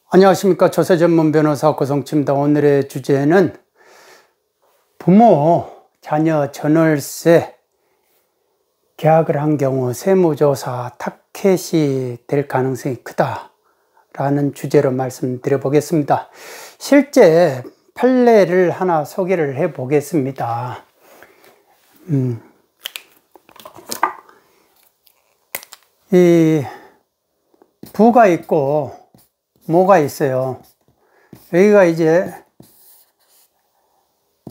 안녕하십니까. 조세 전문 변호사 고성치입니다. 오늘의 주제는 부모, 자녀 전월세 계약을 한 경우 세무조사 타켓이 될 가능성이 크다라는 주제로 말씀드려 보겠습니다. 실제 판례를 하나 소개를 해 보겠습니다. 이 부가 있고 모가 있어요. 여기가 이제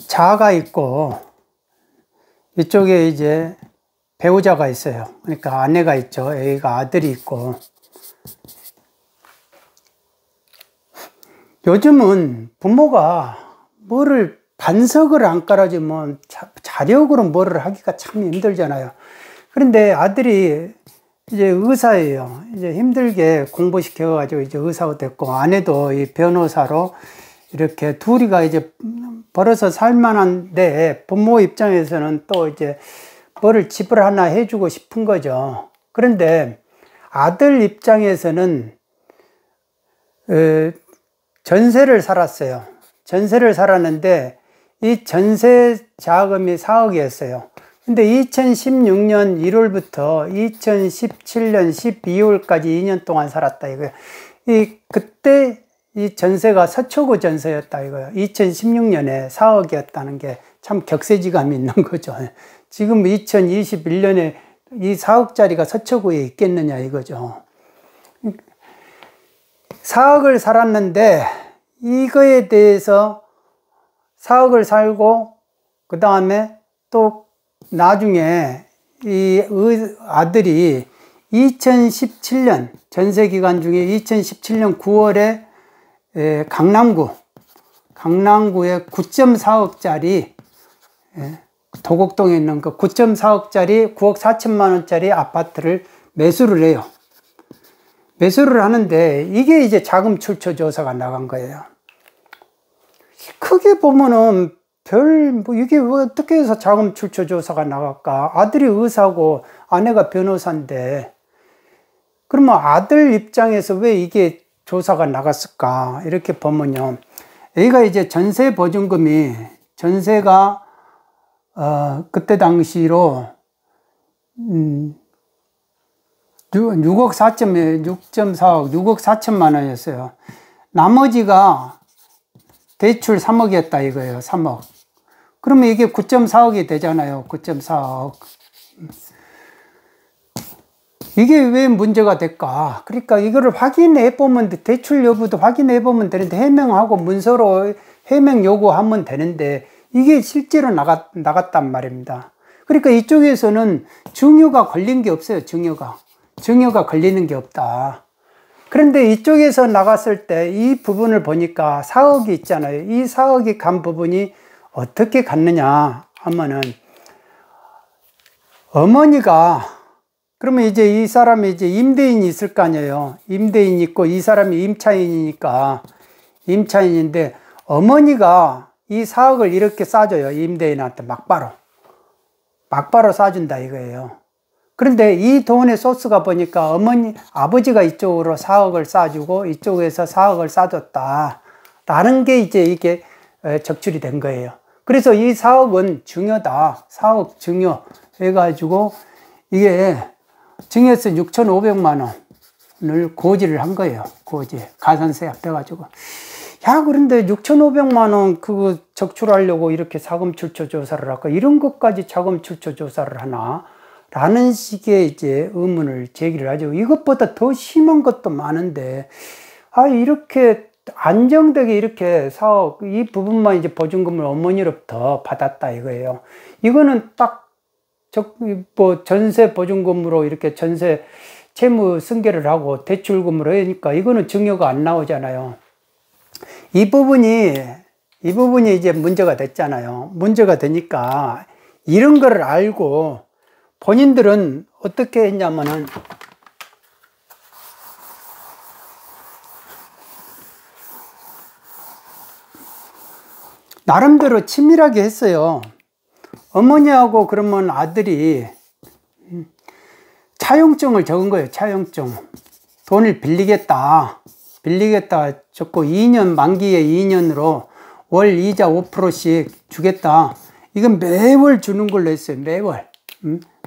자가 있고 이쪽에 이제 배우자가 있어요. 그러니까 아내가 있죠. 여기가 아들이 있고. 요즘은 부모가 뭐를 반석을 안 깔아주면 자력으로 뭐를 하기가 참 힘들잖아요. 그런데 아들이 이제 의사예요. 이제 힘들게 공부시켜가지고 이제 의사가 됐고, 아내도 이 변호사로 이렇게 둘이가 이제 벌어서 살만한데, 부모 입장에서는 또 이제 뭐를 집을 하나 해주고 싶은 거죠. 그런데 아들 입장에서는 전세를 살았어요. 전세를 살았는데 이 전세 자금이 4억이었어요. 근데 2016년 1월부터 2017년 12월까지 2년 동안 살았다 이거예요. 그때 이 전세가 서초구 전세였다 이거예요. 2016년에 4억이었다는 게 참 격세지감이 있는 거죠. 지금 2021년에 이 4억짜리가 서초구에 있겠느냐 이거죠. 4억을 살았는데 이거에 대해서 4억을 살고 그 다음에 또 나중에 이 아들이 2017년 전세 기간 중에 2017년 9월에 강남구에 9.4억짜리 도곡동에 있는 그 9.4억짜리 9억 4천만 원짜리 아파트를 매수를 해요. 매수를 하는데 이게 이제 자금 출처 조사가 나간 거예요. 크게 보면은 이게 어떻게 해서 자금 출처 조사가 나갈까? 아들이 의사고 아내가 변호사인데, 그러면 아들 입장에서 왜 이게 조사가 나갔을까? 이렇게 보면요. 여기가 이제 전세 보증금이, 전세가, 그때 당시로, 6억 4천만 원이었어요. 나머지가 대출 3억이었다 이거예요. 3억. 그러면 이게 9.4억이 되잖아요. 9.4억. 이게 왜 문제가 될까? 그러니까 이거를 확인해 보면, 대출 여부도 확인해 보면 되는데, 해명하고 문서로 해명 요구하면 되는데, 이게 실제로 나갔단 말입니다. 그러니까 이쪽에서는 증여가 걸린 게 없어요. 증여가 걸리는 게 없다. 그런데 이쪽에서 나갔을 때 이 부분을 보니까 4억이 있잖아요. 이 4억이 간 부분이 어떻게 갔느냐 하면은, 어머니가, 그러면 이제 이 사람이 이제 임대인이 있을 거 아니에요. 임대인이 있고 이 사람이 임차인이니까, 임차인인데 어머니가 이 4억을 이렇게 싸줘요. 임대인한테 막바로 싸준다 이거예요. 그런데 이 돈의 소스가 보니까 아버지가 이쪽으로 4억을 싸주고 이쪽에서 4억을 싸줬다 라는 게 이제 이게 적출이 된 거예요. 그래서 이 4억은 증여다. 4억 증여 해가지고 이게 증여세 6,500만 원을 고지를 한 거예요. 가산세 합해가지고. 야, 그런데 6,500만 원 그거 적출하려고 이렇게 자금 출처 조사를 할까? 이런 것까지 자금 출처 조사를 하나? 라는 식의 이제 의문을 제기를 하죠. 이것보다 더 심한 것도 많은데, 이렇게 안정되게 이렇게 4억, 이 부분만 이제 보증금을 어머니로부터 받았다 이거예요. 이거는 딱, 전세 보증금으로 이렇게 전세 채무 승계를 하고 대출금으로 하니까 이거는 증여가 안 나오잖아요. 이 부분이 이제 문제가 됐잖아요. 문제가 되니까 이런 거를 알고 본인들은 어떻게 했냐면은, 나름대로 치밀하게 했어요. 어머니하고 그러면 아들이 차용증을 적은 거예요. 차용증. 돈을 빌리겠다. 빌리겠다 적고 2년 만기에 2년으로 월 이자 5%씩 주겠다. 이건 매월 주는 걸로 했어요. 매월.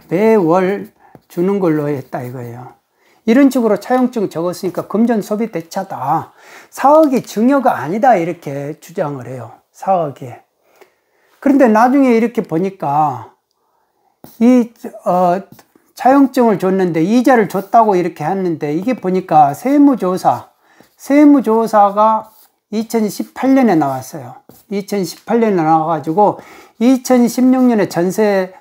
매월 주는 걸로 했다 이거예요. 이런 식으로 차용증 적었으니까 금전 소비 대차다. 사억이 증여가 아니다 이렇게 주장을 해요. 사억이. 그런데 나중에 이렇게 보니까 이 차용증을 줬는데 이자를 줬다고 이렇게 했는데 이게 보니까 세무조사가 2018년에 나왔어요. 2018년에 나와가지고 2016년에 전세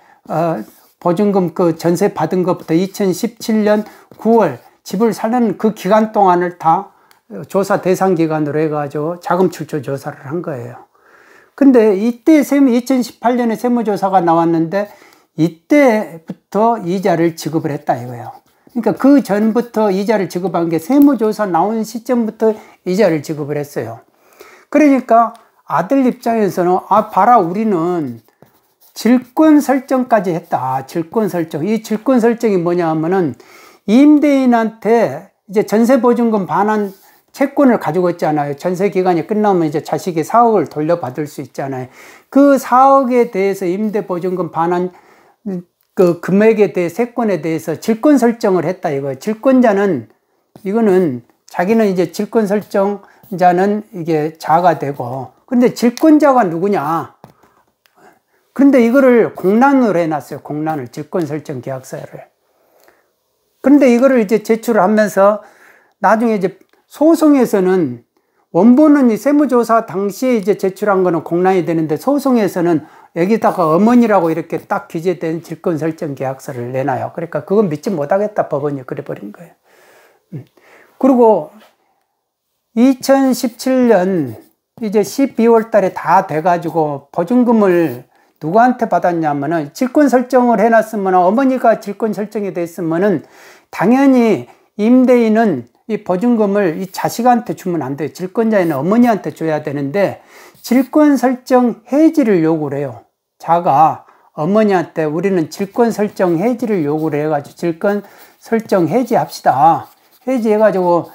보증금 그 전세 받은 것부터 2017년 9월 집을 사는 그 기간 동안을 다 조사 대상 기간으로 해가지고 자금 출처 조사를 한 거예요. 근데 이때 2018년에 세무조사가 나왔는데 이때부터 이자를 지급을 했다 이거예요. 그러니까 그 전부터 이자를 지급한 게 세무조사 나온 시점부터 이자를 지급을 했어요. 그러니까 아들 입장에서는 봐라 우리는 질권 설정까지 했다. 질권 설정. 이 질권 설정이 뭐냐 하면은 임대인한테 이제 전세보증금 반환 채권을 가지고 있잖아요. 전세 기간이 끝나면 이제 자식이 4억을 돌려받을 수 있잖아요. 그 4억에 대해서 임대보증금 반환 그 금액에 대해 세권에 대해서 질권 설정을 했다 이거예요. 질권자는 이거는 자기는 이제 질권 설정자는 이게 자가 되고 근데 질권자가 누구냐? 근데 이거를 공란으로 해놨어요. 공란을 질권 설정 계약서를. 그런데 이거를 이제 제출을 하면서 나중에 이제 소송에서는 원본은 이 세무조사 당시에 이제 제출한 거는 공란이 되는데 소송에서는 여기다가 어머니라고 이렇게 딱 기재된 질권 설정 계약서를 내놔요. 그러니까 그건 믿지 못하겠다 법원이 그래버린 거예요. 그리고 2017년 이제 12월 달에 다 돼가지고 보증금을 누구한테 받았냐면은 질권 설정을 해놨으면 어머니가 질권 설정이 됐으면은 당연히 임대인은 이 보증금을 이 자식한테 주면 안 돼요. 질권자에는 어머니한테 줘야 되는데 질권 설정 해지를 요구를 해요. 자가 어머니한테 우리는 질권 설정 해지를 요구를 해가지고 질권 설정 해지합시다. 해지해가지고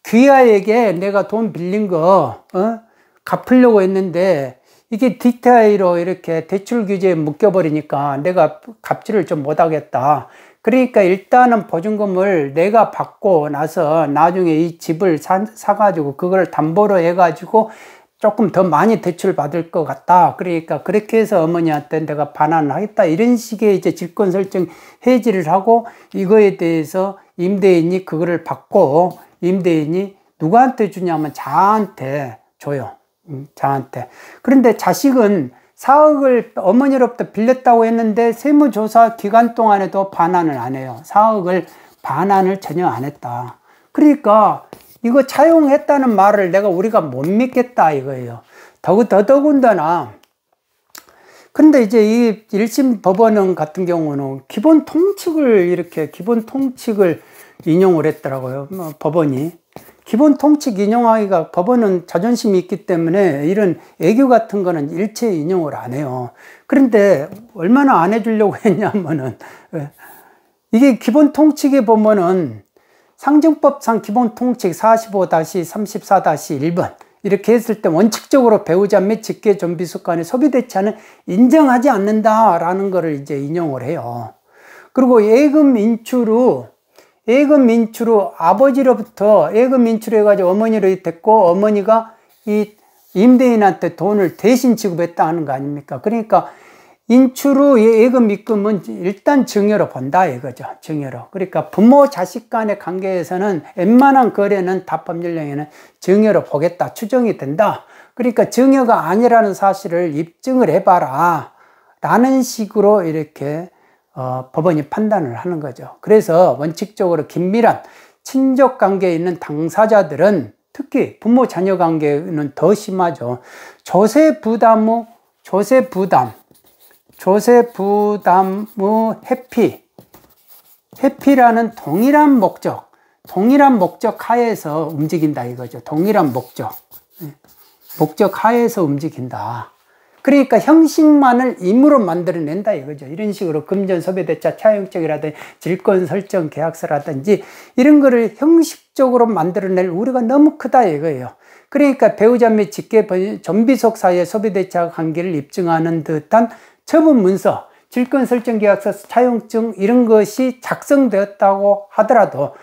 귀하에게 내가 돈 빌린 거 갚으려고 했는데 이게 디테일로 이렇게 대출 규제에 묶여버리니까 내가 갚지를 좀 못하겠다. 그러니까 일단은 보증금을 내가 받고 나서 나중에 이 집을 사가지고 그걸 담보로 해가지고 조금 더 많이 대출 받을 것 같다. 그러니까 그렇게 해서 어머니한테 내가 반환을 하겠다. 이런 식의 이제 질권 설정 해지를 하고 이거에 대해서 임대인이 그거를 받고 임대인이 누구한테 주냐면 자한테 줘요. 자한테. 그런데 자식은 4억을 어머니로부터 빌렸다고 했는데 세무조사 기간 동안에도 반환을 안 해요. 4억을 반환을 전혀 안 했다. 그러니까 이거 차용했다는 말을 우리가 못 믿겠다 이거예요. 더더군다나 근데 이제 이 1심 법원 같은 경우는 기본 통칙을 인용을 했더라고요. 법원이. 기본 통칙 인용하기가 법원은 자존심이 있기 때문에 이런 애교 같은 거는 일체 인용을 안 해요. 그런데 얼마나 안 해주려고 했냐면은 이게 기본 통칙에 보면은 상증법상 기본 통칙 45-34-1번 이렇게 했을 때 원칙적으로 배우자 및 직계 존비속 간의 소비 대차는 인정하지 않는다라는 거를 이제 인용을 해요. 그리고 예금 인출 후 아버지로부터 예금 인출해가지고 어머니로 됐고 어머니가 이 임대인한테 돈을 대신 지급했다 하는 거 아닙니까? 그러니까 인출 후 예금 입금은 일단 증여로 본다 이거죠. 증여로. 그러니까 부모 자식 간의 관계에서는 웬만한 거래는 다 법률령에는 증여로 보겠다. 추정이 된다. 그러니까 증여가 아니라는 사실을 입증을 해봐라 라는 식으로 이렇게 법원이 판단을 하는 거죠. 그래서 원칙적으로 긴밀한 친족 관계에 있는 당사자들은 특히 부모 자녀 관계는 더 심하죠. 조세 부담 후 회피라는 동일한 목적 하에서 움직인다 이거죠. 동일한 목적 하에서 움직인다. 그러니까 형식만을 임으로 만들어낸다 이거죠. 이런 식으로 금전 소비대차 차용증이라든지 질권 설정 계약서라든지 이런 거를 형식적으로 만들어낼 우리가 너무 크다 이거예요. 그러니까 배우자 및 직계 전비속 사이의 소비대차 관계를 입증하는 듯한 처분 문서, 질권 설정 계약서, 차용증 이런 것이 작성되었다고 하더라도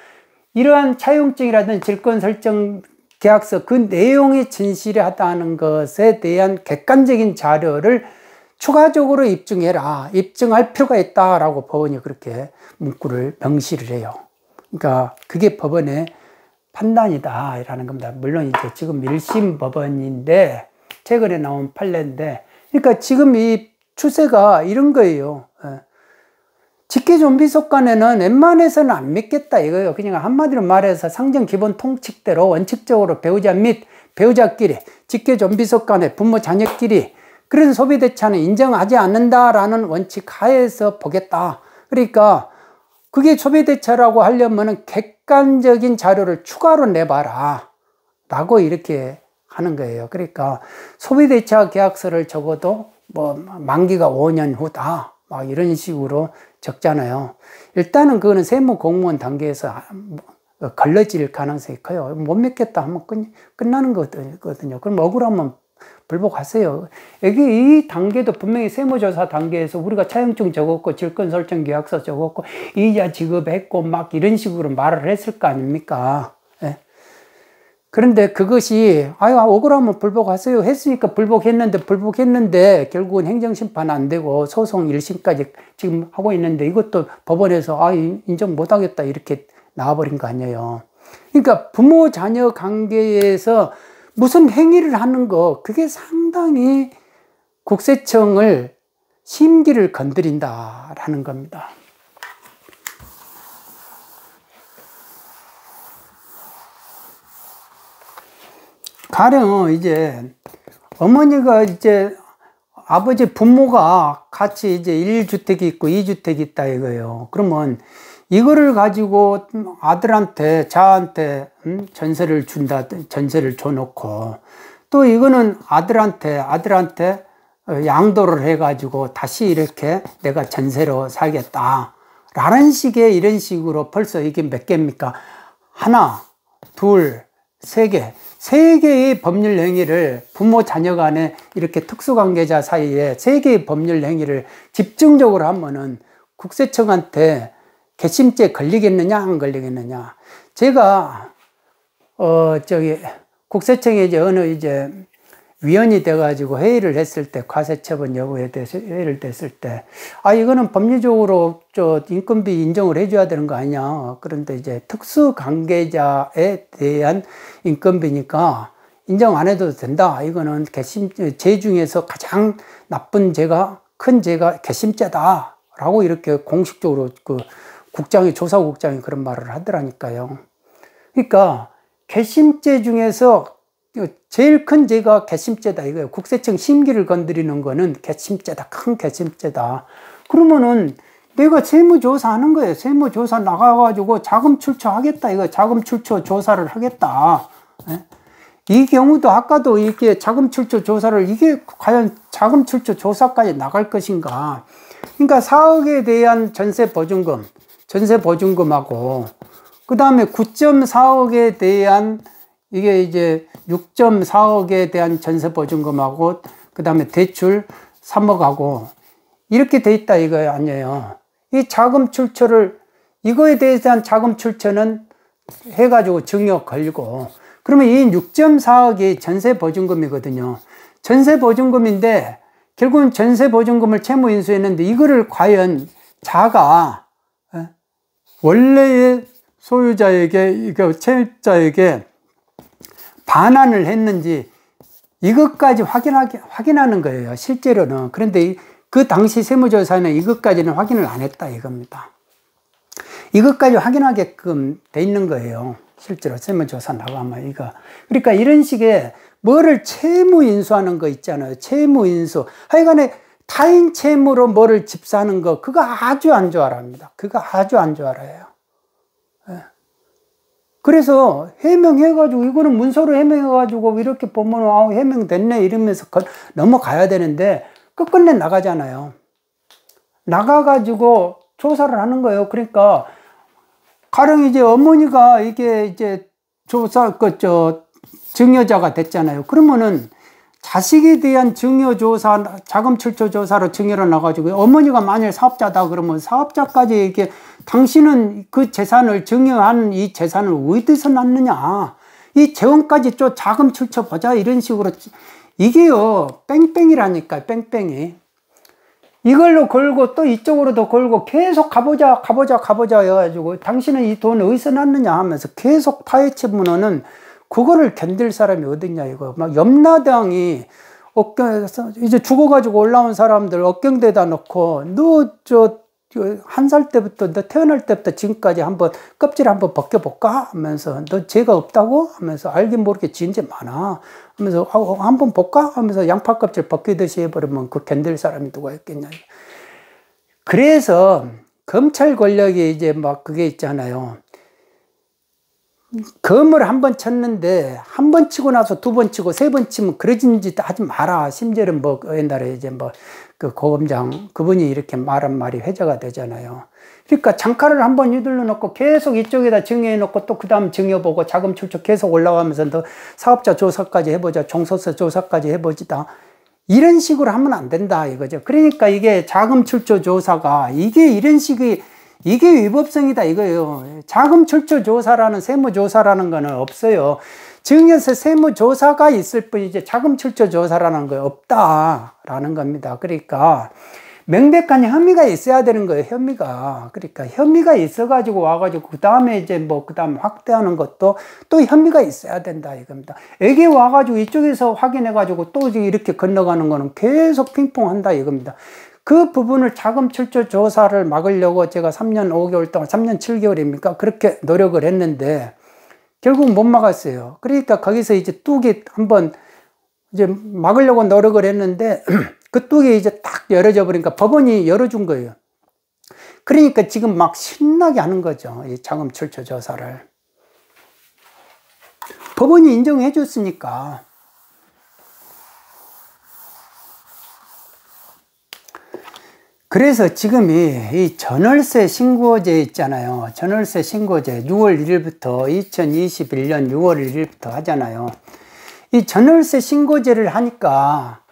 이러한 차용증이라든지 질권 설정 계약서 그 내용이 진실하다는 것에 대한 객관적인 자료를 추가적으로 입증해라. 입증할 필요가 있다라고 법원이 그렇게 문구를 명시를 해요. 그러니까 그게 법원의 판단이다 라는 겁니다. 물론 이제 지금 1심 법원인데 최근에 나온 판례인데, 그러니까 지금 이 추세가 이런 거예요. 직계존비속간에는 웬만해서는 안 믿겠다 이거예요. 그냥 한마디로 말해서 상정 기본 통칙대로 원칙적으로 배우자 및 배우자끼리, 직계존비속간에 부모 자녀끼리 그런 소비대차는 인정하지 않는다라는 원칙 하에서 보겠다. 그러니까 그게 소비대차라고 하려면은 객관적인 자료를 추가로 내봐라 라고 이렇게 하는 거예요. 그러니까 소비대차 계약서를 적어도 뭐 만기가 5년 후다 막 이런 식으로 적잖아요. 일단은 그거는 세무 공무원 단계에서 걸러질 가능성이 커요. 못 믿겠다 하면 끝나는 거거든요. 그럼 억울하면 불복하세요. 여기 이 단계도 분명히 세무조사 단계에서 우리가 차용증 적었고 질권 설정 계약서 적었고 이자 지급했고 막 이런 식으로 말을 했을 거 아닙니까? 예. 그런데 그것이 억울하면 불복하세요 했으니까 불복했는데 결국은 행정심판 안 되고 소송 1심까지 지금 하고 있는데 이것도 법원에서 인정 못하겠다 이렇게 나와버린 거 아니에요. 그러니까 부모 자녀 관계에서 무슨 행위를 하는 거 그게 상당히 국세청을 심기를 건드린다라는 겁니다. 가령 이제 어머니가 이제 아버지 부모가 같이 이제 1주택이 있고 2주택이 있다 이거예요. 그러면 이거를 가지고 아들한테 자한테 전세를 준다, 전세를 줘놓고 또 이거는 아들한테 양도를 해가지고 다시 이렇게 내가 전세로 살겠다 라는 식의 이런 식으로 벌써 이게 몇 개입니까? 하나, 둘, 세 개의 법률 행위를 부모 자녀 간에 이렇게 특수관계자 사이에 3개의 법률 행위를 집중적으로 하면은 국세청한테 괘씸죄 걸리겠느냐 안 걸리겠느냐. 제가 국세청에 이제 위원이 돼가지고 회의를 했을 때 과세처분 여부에 대해서 회의를 했을 때 이거는 법률적으로 인건비 인정을 해줘야 되는 거 아니냐. 그런데 이제 특수관계자에 대한 인건비니까 인정 안 해도 된다. 이거는 죄 중에서 가장 나쁜 죄가 큰 죄가 괘씸죄다라고 이렇게 공식적으로 조사국장이 그런 말을 하더라니까요. 그러니까 괘씸죄 중에서 제일 큰 죄가 괘씸죄다 이거예요. 국세청 심기를 건드리는 거는 괘씸죄다. 큰 괘씸죄다. 그러면은 내가 세무조사 하는 거예요. 세무조사 나가가지고 자금 출처하겠다 이거. 자금 출처 조사를 하겠다. 이 경우도 아까도 이렇게 자금 출처 조사를 이게 과연 자금 출처 조사까지 나갈 것인가. 그러니까 4억에 대한 전세 보증금하고 그 다음에 9.4억에 대한 이게 이제 6.4억에 대한 전세 보증금하고 그 다음에 대출 3억하고 이렇게 돼 있다 이거 아니에요. 이 자금 출처를 이거에 대한 자금 출처는 해가지고 증여 걸고 그러면 이 6.4억이 전세 보증금이거든요. 전세 보증금인데 결국은 전세 보증금을 채무 인수했는데 이거를 과연 자가 원래의 소유자에게 채무자에게 반환을 했는지 이것까지 확인하는 거예요. 실제로는. 그런데 그 당시 세무조사는 이것까지는 확인을 안 했다 이겁니다. 이것까지 확인하게끔 돼 있는 거예요. 실제로 세무조사 나가면 이거. 그러니까 이런 식의 뭐를 채무 인수하는 거 있잖아요. 채무 인수. 하여간에 타인 채무로 뭐를 집사하는 거 그거 아주 안 좋아합니다. 그거 아주 안 좋아해요. 그래서 해명해가지고, 이거는 문서로 해명해가지고, 이렇게 보면, 아, 해명됐네, 이러면서 넘어가야 되는데, 끝끝내 나가잖아요. 나가가지고 조사를 하는 거예요. 그러니까, 가령 이제 어머니가 이게 이제 증여자가 됐잖아요. 그러면은, 자식에 대한 증여조사, 자금출처조사로 증여를 나가지고, 어머니가 만일 사업자다 그러면 사업자까지 이렇게 당신은 그 재산을 증여한 이 재산을 어디서 났느냐, 이 재원까지 좀 자금출처 보자, 이런 식으로. 이게요, 뺑뺑이라니까, 뺑뺑이. 이걸로 걸고 또 이쪽으로도 걸고 계속 가보자 해가지고, 당신은 이 돈 어디서 났느냐 하면서 계속 파헤치면은 그거를 견딜 사람이 어딨냐, 이거. 막 염라당이 이제 죽어가지고 올라온 사람들 억경대다 놓고, 한 살 때부터, 너 태어날 때부터 지금까지 한번 껍질 한번 벗겨볼까? 하면서, 너 죄가 없다고? 하면서, 알긴 모르게 지은 죄 많아. 하면서, 한번 볼까? 하면서 양파 껍질 벗기듯이 해버리면 그 견딜 사람이 누가 있겠냐. 그래서, 검찰 권력이 이제 막 그게 있잖아요. 검을 한 번 쳤는데, 한 번 치고 나서 두 번 치고 세 번 치면 그러진 짓 하지 마라. 심지어는 뭐, 옛날에 이제 뭐, 그 고검장, 그분이 이렇게 말한 말이 회자가 되잖아요. 그러니까 장칼을 한 번 휘둘러 놓고 계속 이쪽에다 증여해 놓고 또 그 다음 증여 보고 자금 출처 계속 올라가면서 너 사업자 조사까지 해보자. 종소세 조사까지 해보지다. 이런 식으로 하면 안 된다, 이거죠. 그러니까 이게 자금 출처 조사가, 이게 이런 식의, 이게 위법성이다, 이거예요. 자금 출처 조사라는, 세무 조사라는 거는 없어요. 증여세 세무 조사가 있을 뿐이지 자금 출처 조사라는 거 없다라는 겁니다. 그러니까 명백한 혐의가 있어야 되는 거예요, 혐의가. 그러니까 혐의가 있어가지고 와가지고 그 다음에 이제 뭐 그 다음 확대하는 것도 또 혐의가 있어야 된다, 이겁니다. 여기 와가지고 이쪽에서 확인해가지고 또 이렇게 건너가는 거는 계속 핑퐁한다, 이겁니다. 그 부분을 자금 출처 조사를 막으려고 제가 3년 5개월 동안, 3년 7개월입니까? 그렇게 노력을 했는데, 결국 못 막았어요. 그러니까 거기서 이제 뚝이 한번 이제 막으려고 노력을 했는데, 그 뚝이 이제 딱 열어져 버리니까 법원이 열어준 거예요. 그러니까 지금 막 신나게 하는 거죠, 이 자금 출처 조사를. 법원이 인정해 줬으니까. 그래서 지금 이 전월세 신고제 있잖아요. 전월세 신고제 6월 1일부터 2021년 6월 1일부터 하잖아요. 이 전월세 신고제를 하니까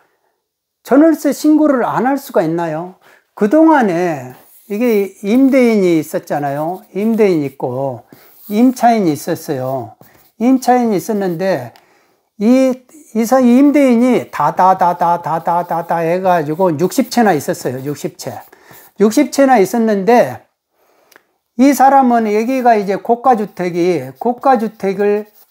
전월세 신고를 안 할 수가 있나요? 그동안에 이게 임대인이 있었잖아요. 임대인이 있고 임차인이 있었어요. 임차인이 있었는데 이 임대인이 다 해가지고 60채나 있었어요. 60채나 있었는데, 이 사람은 여기가 이제 고가주택을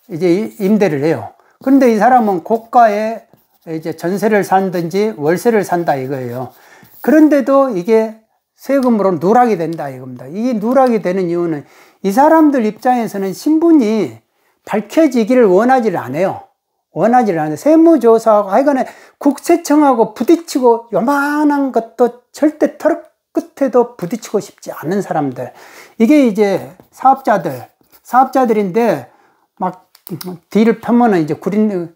이제 임대를 해요. 그런데 이 사람은 고가에 이제 전세를 산든지 월세를 산다, 이거예요. 그런데도 이게 세금으로 누락이 된다, 이겁니다. 이게 누락이 되는 이유는 이 사람들 입장에서는 신분이 밝혀지기를 원하지를 않아요. 세무조사하고 하여간에 국세청하고 부딪히고 요만한 것도 절대 털 끝에도 부딪히고 싶지 않은 사람들. 이게 이제 사업자들인데 막 뒤를 펴면은 이제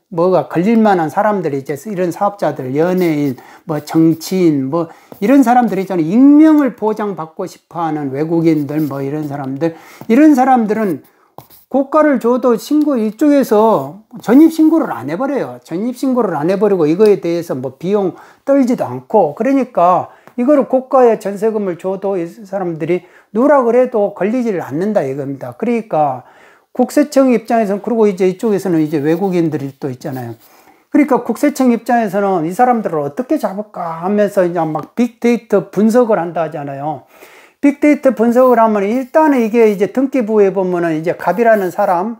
뭐가 걸릴만한 사람들이 이제 이런 사업자들, 연예인, 뭐 정치인, 뭐 이런 사람들이 있잖아요. 익명을 보장받고 싶어 하는 외국인들, 뭐 이런 사람들은 고가를 줘도 이쪽에서 전입신고를 안 해버려요. 전입신고를 안 해버리고 이거에 대해서 뭐 비용 떨지도 않고, 그러니까 이거를 고가의 전세금을 줘도 이 사람들이 누락을 해도 걸리지를 않는다, 이겁니다. 그러니까 국세청 입장에서는, 그리고 이제 이쪽에서는 이제 외국인들이 또 있잖아요. 그러니까 국세청 입장에서는 이 사람들을 어떻게 잡을까 하면서 그냥 막 빅데이터 분석을 한다 하잖아요. 빅데이터 분석을 하면 일단은 이게 이제 등기부에 보면은 이제 갑이라는 사람,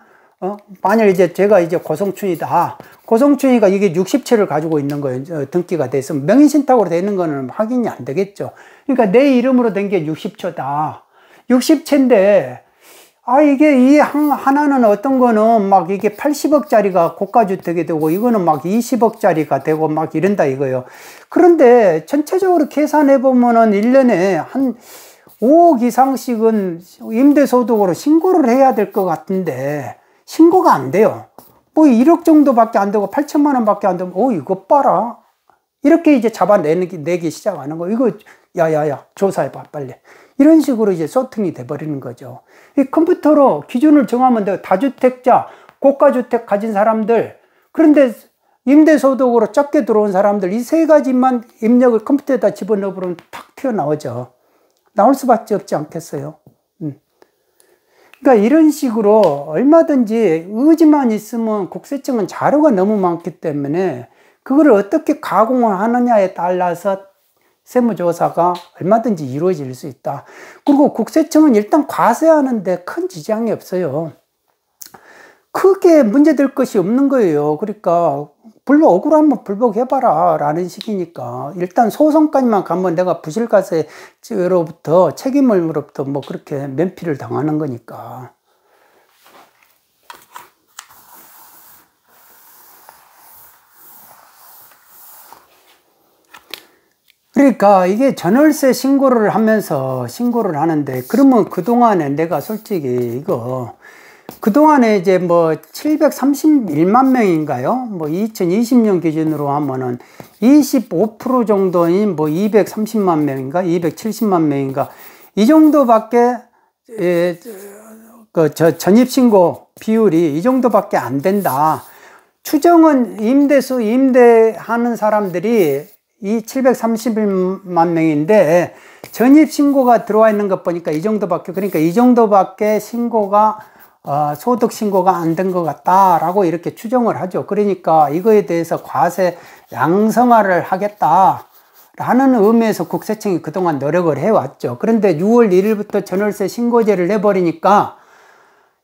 만약 이제 제가 이제 고성춘이다. 고성춘이가 이게 60채를 가지고 있는 거예요. 등기가 돼 있으면 명의신탁으로 돼 있는 거는 확인이 안 되겠죠. 그러니까 내 이름으로 된 게 60채다. 60채인데, 이게 이 하나는 어떤 거는 막 이게 80억짜리가 고가주택이 되고 이거는 막 20억짜리가 되고 막 이런다, 이거예요. 그런데 전체적으로 계산해 보면은 1년에 한 5억 이상씩은 임대소득으로 신고를 해야 될 것 같은데 신고가 안 돼요. 뭐 1억 정도밖에 안 되고 8천만 원밖에 안 되면 이거 봐라. 이렇게 이제 잡아내기 시작하는 거. 이거 야야야 조사해봐 빨리. 이런 식으로 이제 소팅이 돼버리는 거죠. 이 컴퓨터로 기준을 정하면 돼요. 다주택자, 고가주택 가진 사람들, 그런데 임대소득으로 적게 들어온 사람들, 이 세 가지만 입력을 컴퓨터에다 집어넣어보면 탁 튀어나오죠. 나올 수밖에 없지 않겠어요. 그러니까 이런 식으로 얼마든지 의지만 있으면 국세청은 자료가 너무 많기 때문에 그거를 어떻게 가공을 하느냐에 따라서 세무조사가 얼마든지 이루어질 수 있다. 그리고 국세청은 일단 과세하는데 큰 지장이 없어요. 크게 문제될 것이 없는 거예요. 그러니까 억울하면 불복해봐라 라는 식이니까 일단 소송까지만 가면 내가 부실과세로부터 책임으로부터 뭐 그렇게 면피를 당하는 거니까. 그러니까 이게 전월세 신고를 하면서 신고를 하는데, 그러면 그동안에 내가 솔직히 그동안에 이제 뭐 731만 명인가요? 뭐 2020년 기준으로 하면은 25% 정도인 뭐 230만 명인가? 270만 명인가? 이 정도밖에, 전입신고 비율이 이 정도밖에 안 된다. 추정은 임대하는 사람들이 이 731만 명인데 전입신고가 들어와 있는 것 보니까 이 정도밖에, 그러니까 이 정도밖에 소득 신고가 안 된 것 같다라고 이렇게 추정을 하죠. 그러니까 이거에 대해서 과세 양성화를 하겠다라는 의미에서 국세청이 그동안 노력을 해왔죠. 그런데 6월 1일부터 전월세 신고제를 내버리니까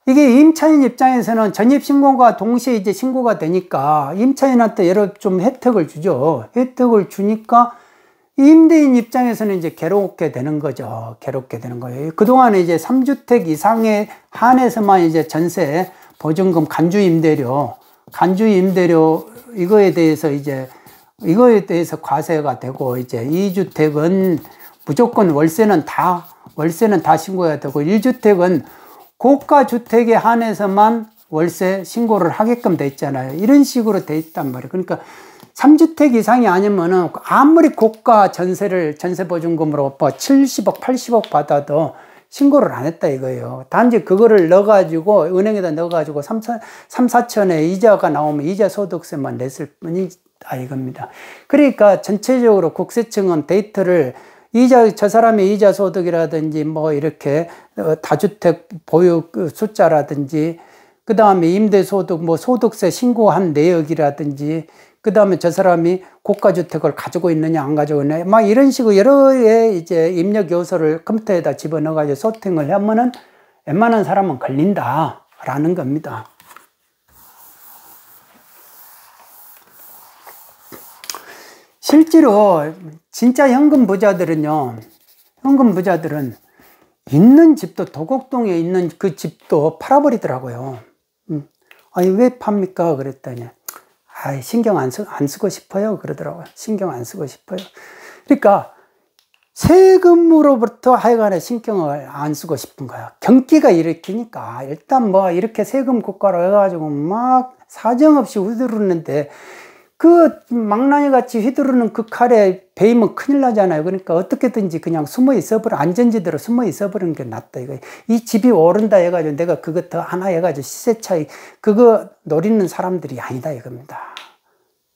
이게 임차인 입장에서는 전입신고가 동시에 이제 신고가 되니까 임차인한테 여러 좀 혜택을 주죠. 혜택을 주니까 임대인 입장에서는 이제 괴롭게 되는 거죠. 괴롭게 되는 거예요. 그동안에 이제 3주택 이상에 한해서만 이제 전세, 보증금, 간주임대료, 이거에 대해서 과세가 되고, 이제 2주택은 무조건 월세는 다 신고해야 되고, 1주택은 고가주택에 한해서만 월세 신고를 하게끔 돼 있잖아요. 이런 식으로 돼 있단 말이에요. 그러니까 3주택 이상이 아니면은 아무리 고가 전세보증금으로 뭐 70억, 80억 받아도 신고를 안 했다 이거예요. 단지 그거를 넣어가지고, 은행에다 넣어가지고 3, 4천에 이자가 나오면 이자 소득세만 냈을 뿐이다 이겁니다. 그러니까 전체적으로 국세청은 데이터를 저 사람의 이자 소득이라든지 뭐 이렇게 다주택 보유 숫자라든지, 그 다음에 임대소득 뭐 소득세 신고한 내역이라든지, 그 다음에 저 사람이 고가주택을 가지고 있느냐 안 가지고 있느냐 막 이런 식으로 여러의 이제 입력 요소를 컴퓨터에다 집어넣어가지고 소팅을 하면은 웬만한 사람은 걸린다라는 겁니다. 실제로 진짜 현금 부자들은 있는 집도, 도곡동에 있는 그 집도 팔아버리더라고요. 아니 왜 팝니까? 그랬더니 신경 안 쓰고 싶어요 그러더라고요. 신경 안 쓰고 싶어요. 그러니까 세금으로부터 하여간에 신경을 안 쓰고 싶은 거야. 경기가 일으키니까 일단 뭐 이렇게 세금 국가로 해가지고 막 사정없이 휘두르는데, 그 망나니 같이 휘두르는 그 칼에 베이면 큰일 나잖아요. 그러니까 어떻게든지 그냥 안전지대로 숨어 있어버리는 게 낫다 이거. 이 집이 오른다 해가지고 내가 그거 더 하나 해가지고 시세 차이 그거 노리는 사람들이 아니다 이겁니다.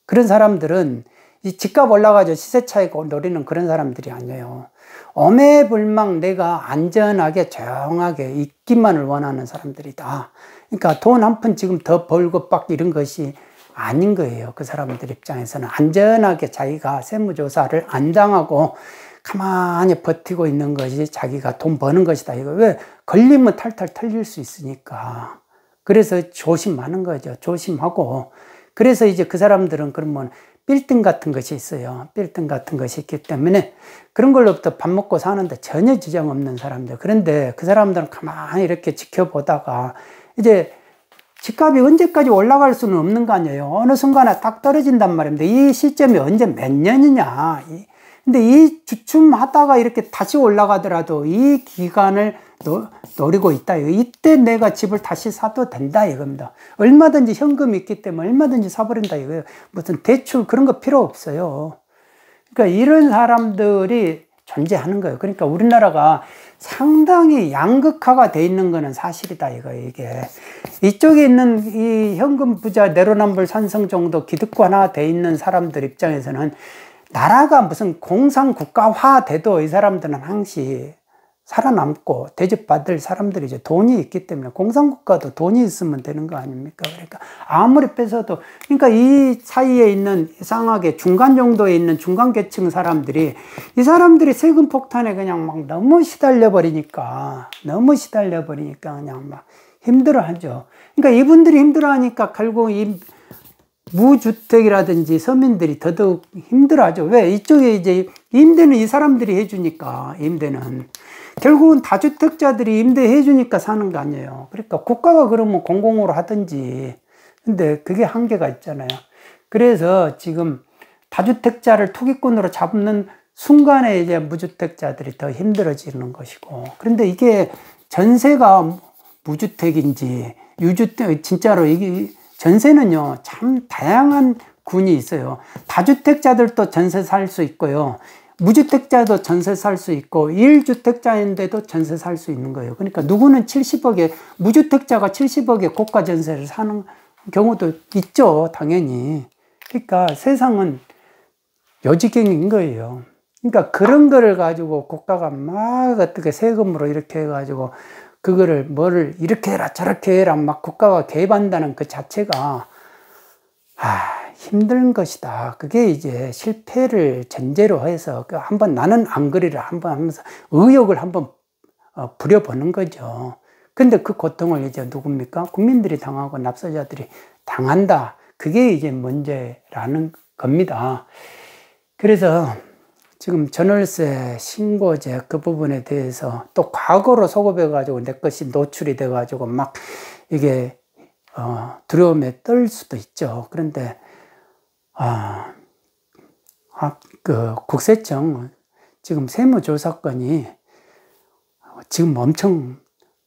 그런 사람들은 이 집값 올라가지고 시세 차이 노리는 그런 사람들이 아니에요. 오매불망 내가 안전하게 조용하게 있기만을 원하는 사람들이다. 그러니까 돈 한 푼 지금 더 벌고 빡 이런 것이 아닌 거예요. 그 사람들 입장에서는 안전하게 자기가 세무조사를 안 당하고 가만히 버티고 있는 것이 자기가 돈 버는 것이다. 이거 왜? 걸리면 탈탈 털릴 수 있으니까. 그래서 조심하는 거죠. 조심하고. 그래서 이제 그 사람들은 그러면 빌딩 같은 것이 있어요. 빌딩 같은 것이 있기 때문에 그런 걸로부터 밥 먹고 사는데 전혀 지장 없는 사람들. 그런데 그 사람들은 가만히 이렇게 지켜보다가 이제 집값이 언제까지 올라갈 수는 없는 거 아니에요. 어느 순간에 딱 떨어진단 말입니다. 이 시점이 언제 몇 년이냐. 근데 이 주춤하다가 이렇게 다시 올라가더라도 이 기간을 노리고 있다. 이때 내가 집을 다시 사도 된다 이겁니다. 얼마든지 현금이 있기 때문에 얼마든지 사버린다 이거예요. 무슨 대출 그런 거 필요 없어요. 그러니까 이런 사람들이 존재하는 거예요. 그러니까 우리나라가 상당히 양극화가 돼 있는 거는 사실이다 이거예요. 이게 이쪽에 있는 이 현금 부자 내로남불 산성 정도 기득권화 돼 있는 사람들 입장에서는 나라가 무슨 공산국가화 돼도 이 사람들은 항시 살아남고 대접받을 사람들이죠. 돈이 있기 때문에 공산국가도 돈이 있으면 되는 거 아닙니까? 그러니까 아무리 뺏어도 그러니까 이 사이에 있는 이상하게 중간 정도에 있는 중간계층 사람들이 이 사람들이 세금 폭탄에 그냥 막 너무 시달려 버리니까 그냥 막 힘들어하죠. 그러니까 이분들이 힘들어하니까 결국 이 무주택이라든지 서민들이 더더욱 힘들어하죠. 왜? 이쪽에 이제 임대는 이 사람들이 해주니까, 임대는. 결국은 다주택자들이 임대해주니까 사는 거 아니에요. 그러니까 국가가 그러면 공공으로 하든지. 근데 그게 한계가 있잖아요. 그래서 지금 다주택자를 투기꾼으로 잡는 순간에 이제 무주택자들이 더 힘들어지는 것이고. 그런데 이게 전세가 무주택인지, 유주택, 진짜로 이게 전세는요, 참 다양한 군이 있어요. 다주택자들도 전세 살 수 있고요. 무주택자도 전세 살 수 있고, 1주택자인데도 전세 살 수 있는 거예요. 그러니까 누구는 70억에, 무주택자가 70억에 고가 전세를 사는 경우도 있죠, 당연히. 그러니까 세상은 요지경인 거예요. 그러니까 그런 거를 가지고 국가가 막 어떻게 세금으로 이렇게 해가지고 그거를 뭐를 이렇게 해라 저렇게 해라 막 국가가 개입한다는 그 자체가 힘든 것이다. 그게 이제 실패를 전제로 해서 한번 나는 안 그리라 한번 하면서 의욕을 한번 부려보는 거죠. 근데 그 고통을 이제 누굽니까? 국민들이 당하고 납세자들이 당한다. 그게 이제 문제라는 겁니다. 그래서 지금 전월세 신고제 그 부분에 대해서 또 과거로 소급해 가지고 내 것이 노출이 돼 가지고 막 이게 두려움에 떨 수도 있죠. 그런데 그 국세청 지금 세무조사건이 지금 엄청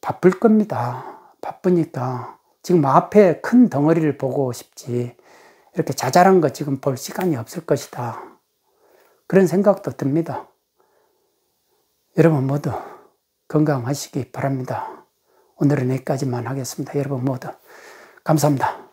바쁠 겁니다. 바쁘니까 지금 앞에 큰 덩어리를 보고 싶지 이렇게 자잘한 거 지금 볼 시간이 없을 것이다. 그런 생각도 듭니다. 여러분 모두 건강하시기 바랍니다. 오늘은 여기까지만 하겠습니다. 여러분 모두 감사합니다.